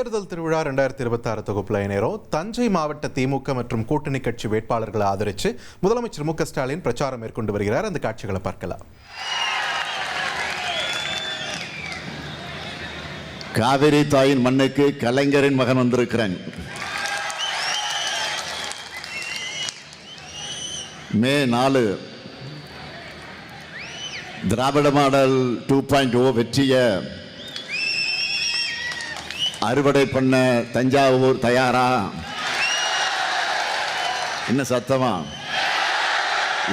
தேர்தல் திருவிழா 2026 தொகுப்புல இணையரும். தஞ்சை மாவட்ட திமுக மற்றும் கூட்டணி கட்சி வேட்பாளர்களை ஆதரித்து முதலமைச்சர் மு க ஸ்டாலின் பிரச்சாரம் மேற்கொண்டு வருகிறார். அந்த காட்சிகளை பார்க்கலாம். காவிரி தாயின் மண்ணுக்கு கலைஞரின் மகன் வந்திருக்கிறேன். மே 4 திராவிட மாடல் 2.0 வெற்றியை அறுவடை பண்ண தஞ்சாவூர் தயாரா? இன்னும் சத்தமா?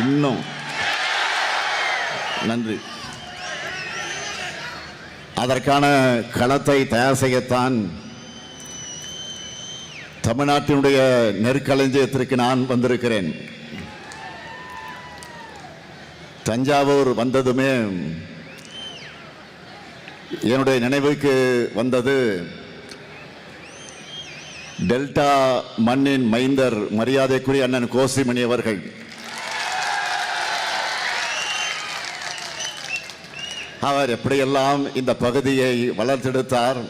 இன்னும் நன்றி. அதற்கான களத்தை தயார் செய்யத்தான் தமிழ்நாட்டினுடைய நெற்களஞ்சியத்திற்கு நான் வந்திருக்கிறேன். தஞ்சாவூர் வந்ததுமே என்னுடைய நினைவுக்கு வந்தது டெல்டா மண்ணின் மைந்தர் மரியாதைக்குரிய அண்ணன் கோசிமணி அவர்கள். அவர் எப்படியெல்லாம் இந்த பகுதியை வளர்த்தெடுத்தார்.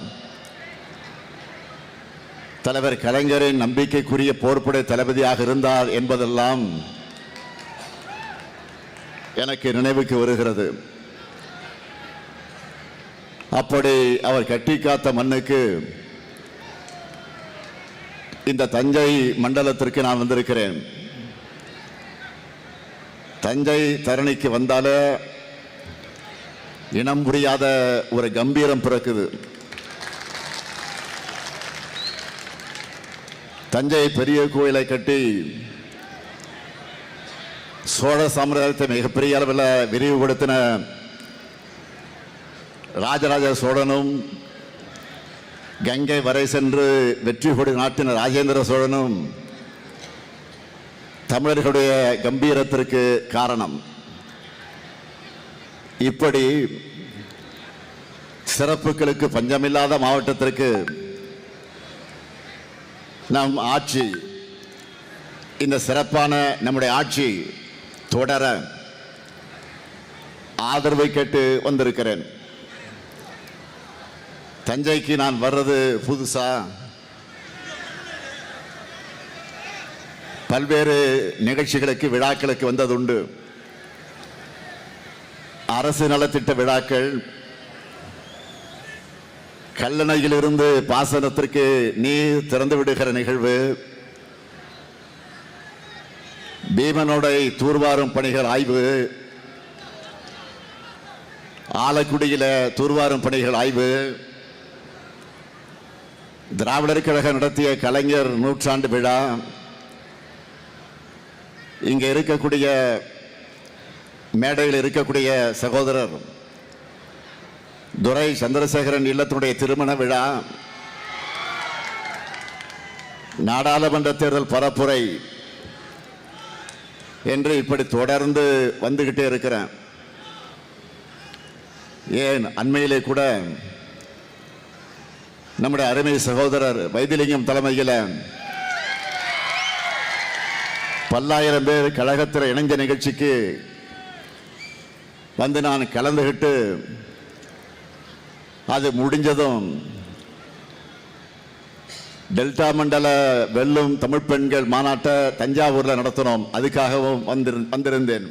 தலைவர் கலைஞரின் நம்பிக்கைக்குரிய போர்ப்படை தளபதியாக இருந்தார் என்பதெல்லாம் எனக்கு நினைவுக்கு வருகிறது. அப்படி அவர் கட்டி காத்த மண்ணுக்கு, இந்த தஞ்சை மண்டலத்திற்கு நான் வந்திருக்கிறேன். தஞ்சை தரணிக்கு வந்தாலே இனம் புரியாத ஒரு கம்பீரம் பிறக்குது. தஞ்சை பெரிய கோயிலை கட்டி சோழ சாம்ராஜ்யத்தை மிகப்பெரிய அளவில் விரிவுபடுத்தின ராஜராஜ சோழனும், கங்கை வரை சென்று வெற்றி கொடி நாட்டின ராஜேந்திர சோழனும் தமிழர்களுடைய கம்பீரத்திற்கு காரணம். இப்படி சிறப்புகளுக்கு பஞ்சமில்லாத மாவட்டத்திற்கு நம் ஆட்சி, இந்த சிறப்பான நம்முடைய ஆட்சி தொடர ஆதரவை கேட்டு வந்திருக்கிறேன். தஞ்சைக்கு நான் வர்றது புதுசா? பல்வேறு நிகழ்ச்சிகளுக்கு, விழாக்களுக்கு வந்ததுண்டு. அரசு நலத்திட்ட விழாக்கள், கல்லணையிலிருந்து பாசனத்திற்கு நீர் திறந்து விடுகிற நிகழ்வு, பீமனோடை தூர்வாரும் பணிகள் ஆய்வு, ஆலக்குடியில தூர்வாரும் பணிகள் ஆய்வு, திராவிடர் கழகம் நடத்திய கலைஞர் நூற்றாண்டு விழா, இங்கே இருக்கக்கூடிய மேடையில் இருக்கக்கூடிய சகோதரர் துரை சந்திரசேகரன் இல்லத்தினுடைய திருமண விழா, நாடாளுமன்ற தேர்தல் பரப்புரை என்று இப்படி தொடர்ந்து வந்துகிட்டே இருக்கிறேன். ஏன் அண்மையிலே கூட நம்முடைய அருமை சகோதரர் வைத்திலிங்கம் தலைமையில் பல்லாயிரம் பேர் கழகத்தில் இணைஞ்ச நிகழ்ச்சிக்கு வந்து நான் கலந்துகிட்டு, அது முடிஞ்சதும் டெல்டா மண்டல வெல்லும் தமிழ் பெண்கள் மாநாட்டை தஞ்சாவூரில் நடத்தினோம். அதுக்காகவும் வந்திருந்தேன்.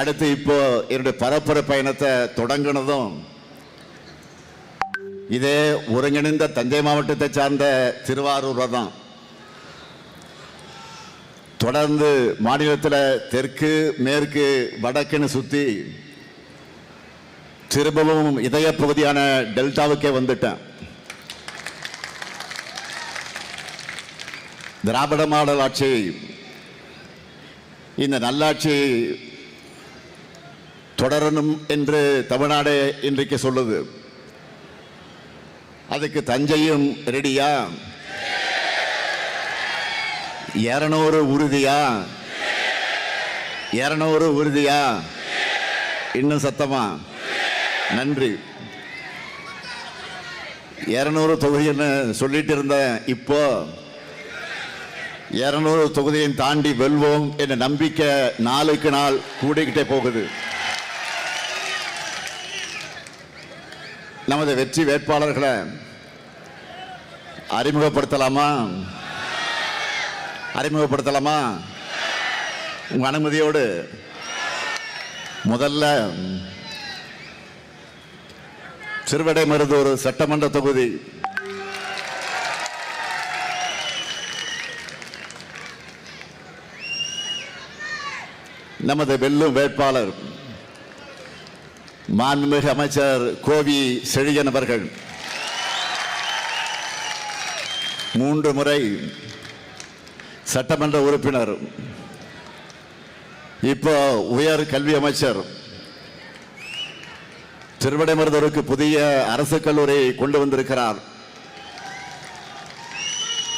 அடுத்து இப்போ என்னுடைய பரப்புரை பயணத்தை தொடங்கினதும் இதே ஒருங்கிணைந்த தஞ்சை மாவட்டத்தை சார்ந்த திருவாரூர் தான். தொடர்ந்து மாநிலத்தில் தெற்கு, மேற்கு, வடக்குன்னு சுற்றி திரும்பவும் இதய பகுதியான டெல்டாவுக்கே வந்துட்டேன். திராவிட மாடல் ஆட்சி, இந்த நல்லாட்சி தொடரணும் என்று தமிழ்நாடு இன்றைக்கு சொல்லுது. அதுக்கு தஞ்சையும் ரெடியா? 200 உறுதியா? 200 உறுதியா? இன்னும் சத்தமா? நன்றி. 200 தொகுதின்னு சொல்லிட்டு இருந்தேன். இப்போ 200 தொகுதியை தாண்டி வெல்வோம் என்ற நம்பிக்கை நாளுக்கு நாள் கூடிக்கிட்டே போகுது. நமது வெற்றி வேட்பாளர்களை அறிமுகப்படுத்தலாமா? அறிமுகப்படுத்தலாமா? உங்க அனுமதியோடு முதல்ல திருவிடைமருதூர் சட்டமன்ற தொகுதி நமது வெல்லும் வேட்பாளர் மாண்புமிகு அமைச்சர் கோவி செழியன் அவர்கள் 3 முறை சட்டமன்ற உறுப்பினர், இப்போ உயர் கல்வி அமைச்சர், திருவிடைமருதூருக்கு புதிய அரசு கல்லூரி கொண்டு வந்திருக்கிறார்.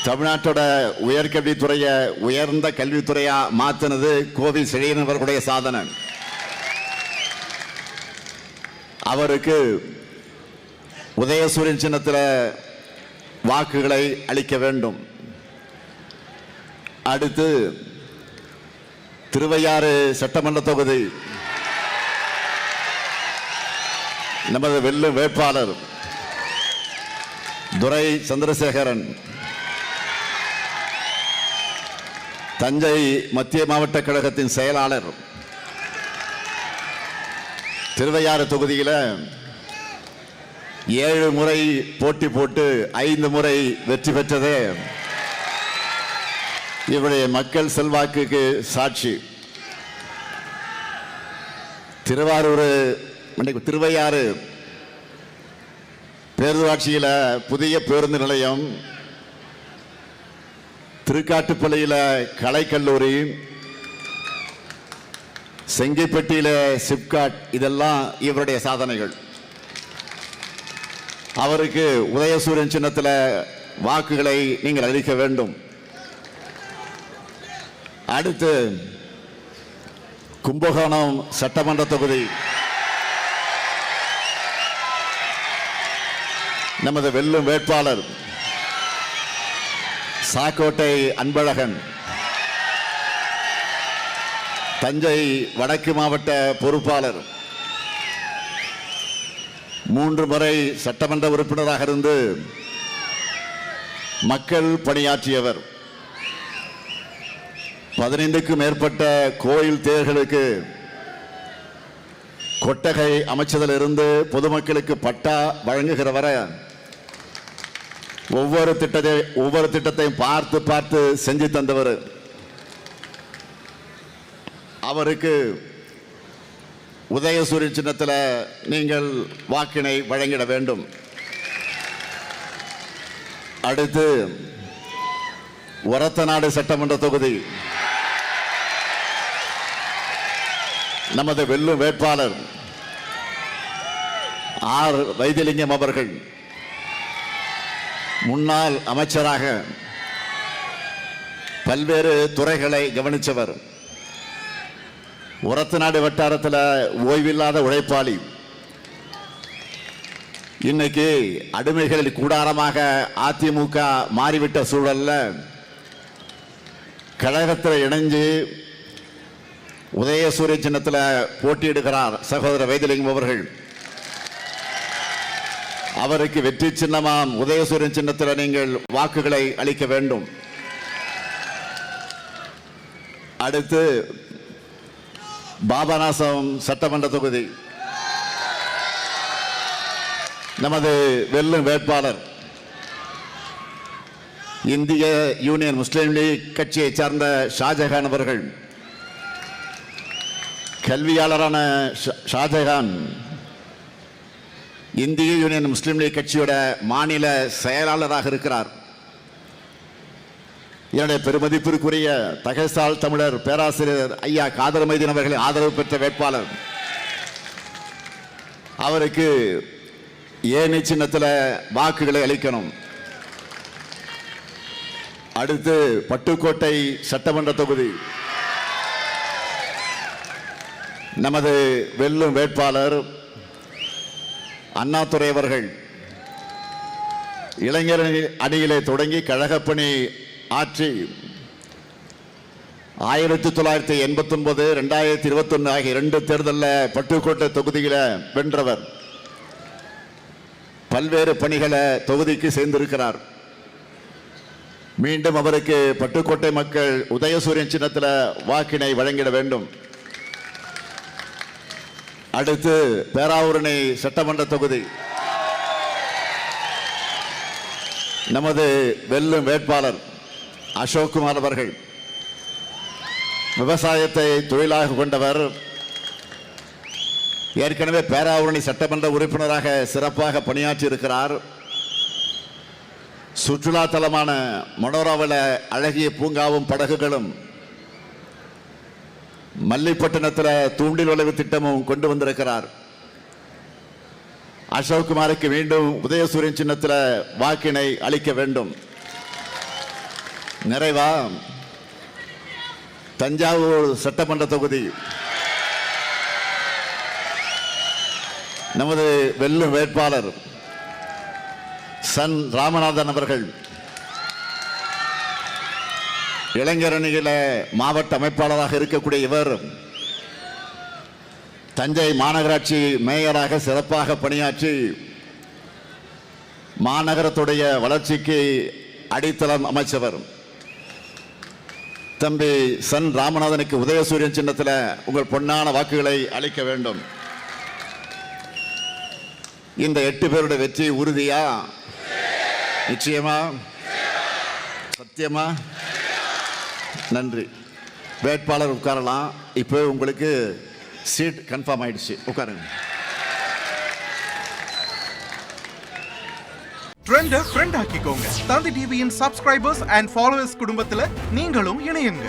தமிழ்நாட்டோட உயர்கல்வித்துறையை உயர்ந்த கல்வித்துறையா மாத்தினது கோவி செழியன் அவர்களுடைய சாதனை. அவருக்கு உதயசூரியன் சின்னத்தில் வாக்குகளை அளிக்க வேண்டும். அடுத்து திருவையாறு சட்டமன்ற தொகுதி நமது வெல்லும் வேட்பாளர் துரை சந்திரசேகரன், தஞ்சை மத்திய மாவட்ட கழகத்தின் செயலாளர், திருவையாறு தொகுதியில் 7 முறை போட்டி போட்டு 5 முறை வெற்றி பெற்றதே இவருடைய மக்கள் செல்வாக்குக்கு சாட்சி. திருவையாறு பேரூராட்சியில் புதிய பேருந்து நிலையம், திருக்காட்டுப்பள்ளியில் கலைக்கல்லூரி, செங்கிப்பட்டியில் சிப்காட், இதெல்லாம் இவருடைய சாதனைகள். அவருக்கு உதயசூரியன் சின்னத்தில் வாக்குகளை நீங்கள் அளிக்க வேண்டும். அடுத்து கும்பகோணம் சட்டமன்ற தொகுதி நமது வெல்லும் வேட்பாளர் சாக்கோட்டை அன்பழகன், தஞ்சை வடக்கு மாவட்ட பொறுப்பாளர், 3 முறை சட்டமன்ற உறுப்பினராக இருந்து மக்கள் பணியாற்றியவர். 15க்கும் மேற்பட்ட கோயில் தேர்களுக்கு கொட்டகை அமைச்சதிலிருந்து பொதுமக்களுக்கு பட்டா வழங்குகிறவரை ஒவ்வொரு திட்டத்தையும் பார்த்து பார்த்து செஞ்சு தந்தவர். அவருக்கு உதயசூரியன் சின்னத்தில் நீங்கள் வாக்கினை வழங்கிட வேண்டும். அடுத்து ஒரத்தநாடு சட்டமன்ற தொகுதி நமது வெல்லும் வேட்பாளர் ஆர் வைத்திலிங்கம் அவர்கள், முன்னாள் அமைச்சராக பல்வேறு துறைகளை கவனித்தவர். ஒரத்தநாடு வட்டாரத்தில் ஓய்வில்லாத உழைப்பாளி. இன்னைக்கு அடிமைகளில் கூடாரமாக அதிமுக மாறிவிட்ட சூழல்ல கழகத்தில் இணைஞ்சு உதயசூரிய சின்னத்தில் போட்டியிடுகிறார் சகோதரர் வைத்திலிங்கம் அவர்கள். அவருக்கு வெற்றி சின்னமாம் உதயசூரியன் சின்னத்தில் நீங்கள் வாக்குகளை அளிக்க வேண்டும். அடுத்து பாபநாசம் சட்டமன்ற தொகுதி நமது வெல்லும் வேட்பாளர் இந்திய யூனியன் முஸ்லீம் லீக் கட்சியை சார்ந்த ஷாஜகான் அவர்கள். கல்வியாளரான ஷாஜகான் இந்திய யூனியன் முஸ்லீம் லீக் கட்சியோட மாநில செயலாளராக இருக்கிறார். என்னுடைய பெருமதிப்பிற்குரிய தகசால் தமிழர் பேராசிரியர் ஐயா காதர் மைதீன் அவர்களின் ஆதரவு பெற்ற வேட்பாளர். அவருக்கு ஏணி சின்னத்தில் வாக்குகளை அளிக்கணும். அடுத்து பட்டுக்கோட்டை சட்டமன்ற தொகுதி நமது வெல்லும் வேட்பாளர் அண்ணாதுரை அவர்கள். இளைஞர் அணியிலே தொடங்கி கழகப்பணி ஆற்றி 1989, 2021 ஆகிய 2 தேர்தலில் பட்டுக்கோட்டை தொகுதியில் வென்றவர். பல்வேறு பணிகளை தொகுதிக்கு சேர்ந்திருக்கிறார். மீண்டும் அவருக்கு பட்டுக்கோட்டை மக்கள் உதயசூரியன் சின்னத்தில் வாக்கினை வழங்கிட வேண்டும். அடுத்து பேராவூரணி சட்டமன்ற தொகுதி நமது வெல்லும் வேட்பாளர் அசோக்குமார் அவர்கள் விவசாயத்தை தொழிலாக கொண்டவர். ஏற்கனவே பேராவூரணி சட்டமன்ற உறுப்பினராக சிறப்பாக பணியாற்றி இருக்கிறார். சுற்றுலா தலமான மனோராவில் அழகிய பூங்காவும் படகுகளும், மல்லிப்பட்டினத்தில் தூண்டில் விளைவு திட்டமும் கொண்டு வந்திருக்கிறார். அசோக்குமாருக்கு மீண்டும் உதயசூரியன் சின்னத்தில் வாக்கினை அளிக்க வேண்டும். நிறைவா தஞ்சாவூர் சட்டமன்ற தொகுதி நமது வெல்லும் வேட்பாளர் சன் ராமநாதன் அவர்கள் இளைஞரணியில மாவட்ட அமைப்பாளராக இருக்கக்கூடிய இவர் தஞ்சை மாநகராட்சி மேயராக சிறப்பாக பணியாற்றி மாநகரத்துடைய வளர்ச்சிக்கு அடித்தளம் அமைச்சவர். தம்பி சன் ராமநாதனுக்கு உதயசூரியன் சின்னத்தில் உங்கள் பொன்னான வாக்குகளை அளிக்க வேண்டும். இந்த 8 பேருடைய வெற்றி உறுதியா? நிச்சயமா? சத்தியமா? நன்றி. வேட்பாளர் உட்காரலாம். இப்போ உங்களுக்கு சீட் கன்ஃபார்ம் ஆயிடுச்சு, உட்காருங்க. ட்ரெண்ட ஃப்ரெண்ட் ஆக்கிக்கோங்க. தந்தி டிவியின் சப்ஸ்கிரைபர்ஸ் அண்ட் ஃபாலோவர்ஸ் குடும்பத்துல நீங்களும் இணையுங்க.